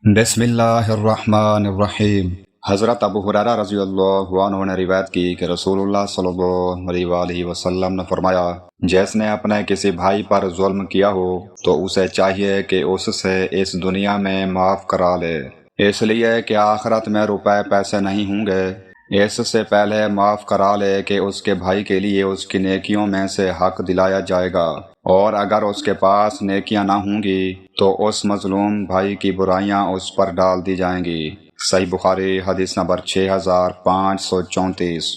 بسم اللہ الرحمن الرحیم۔ حضرت ابو ہریرہ رضی اللہ عنہ نے روایت کی کہ رسول اللہ صلی اللہ علیہ وآلہ وسلم نے فرمایا، جس نے اپنے کسی بھائی پر ظلم کیا ہو تو اسے چاہیے کہ اس سے اس دنیا میں معاف کرا لے، اس لیے کہ آخرت میں روپے پیسے نہیں ہوں گے۔ اس سے پہلے معاف کرا لے کہ اس کے بھائی کے لیے اس کی نیکیوں میں سے حق دلایا جائے گا، اور اگر اس کے پاس نیکیاں نہ ہوں گی تو اس مظلوم بھائی کی برائیاں اس پر ڈال دی جائیں گی۔ صحیح بخاری حدیث نمبر 6534۔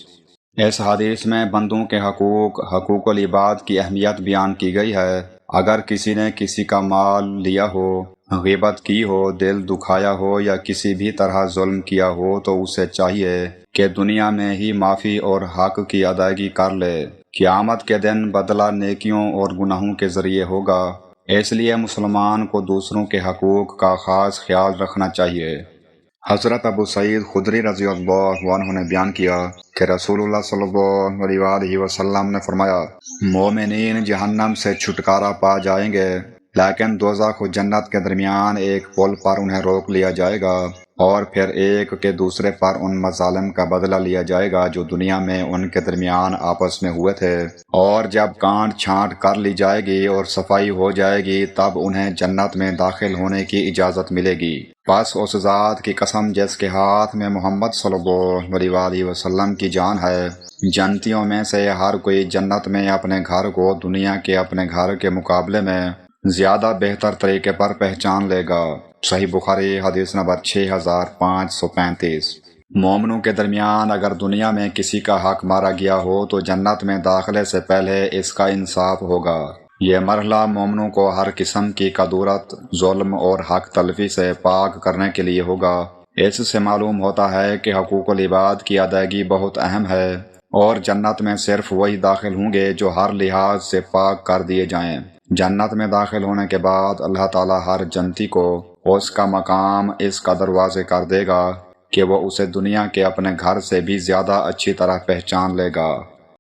اس حدیث میں بندوں کے حقوق العباد کی اہمیت بیان کی گئی ہے۔ اگر کسی نے کسی کا مال لیا ہو، غیبت کی ہو، دل دکھایا ہو یا کسی بھی طرح ظلم کیا ہو تو اسے چاہیے کہ دنیا میں ہی معافی اور حق کی ادائیگی کر لے۔ قیامت کے دن بدلہ نیکیوں اور گناہوں کے ذریعے ہوگا، اس لیے مسلمان کو دوسروں کے حقوق کا خاص خیال رکھنا چاہیے۔ حضرت ابو سعید خدری رضی اللہ عنہ نے بیان کیا کہ رسول اللہ صلی اللہ علیہ وآلہ وسلم نے فرمایا، مومنین جہنم سے چھٹکارا پا جائیں گے، لیکن دوزخ و جنت کے درمیان ایک پل پر انہیں روک لیا جائے گا، اور پھر ایک کے دوسرے پر ان مظالم کا بدلہ لیا جائے گا جو دنیا میں ان کے درمیان آپس میں ہوئے تھے، اور جب کانٹ چھانٹ کر لی جائے گی اور صفائی ہو جائے گی تب انہیں جنت میں داخل ہونے کی اجازت ملے گی۔ پس اس ذات کی قسم جس کے ہاتھ میں محمد صلی اللہ علیہ وآلہ وسلم کی جان ہے، جنتیوں میں سے ہر کوئی جنت میں اپنے گھر کو دنیا کے اپنے گھر کے مقابلے میں زیادہ بہتر طریقے پر پہچان لے گا۔ صحیح بخاری حدیث نمبر 6535۔ مومنوں کے درمیان اگر دنیا میں کسی کا حق مارا گیا ہو تو جنت میں داخلے سے پہلے اس کا انصاف ہوگا۔ یہ مرحلہ مومنوں کو ہر قسم کی کدورت، ظلم اور حق تلفی سے پاک کرنے کے لیے ہوگا۔ اس سے معلوم ہوتا ہے کہ حقوق العباد کی ادائیگی بہت اہم ہے، اور جنت میں صرف وہی داخل ہوں گے جو ہر لحاظ سے پاک کر دیے جائیں۔ جنت میں داخل ہونے کے بعد اللہ تعالیٰ ہر جنتی کو اس کا مقام اس قدر واضح کر دے گا کہ وہ اسے دنیا کے اپنے گھر سے بھی زیادہ اچھی طرح پہچان لے گا۔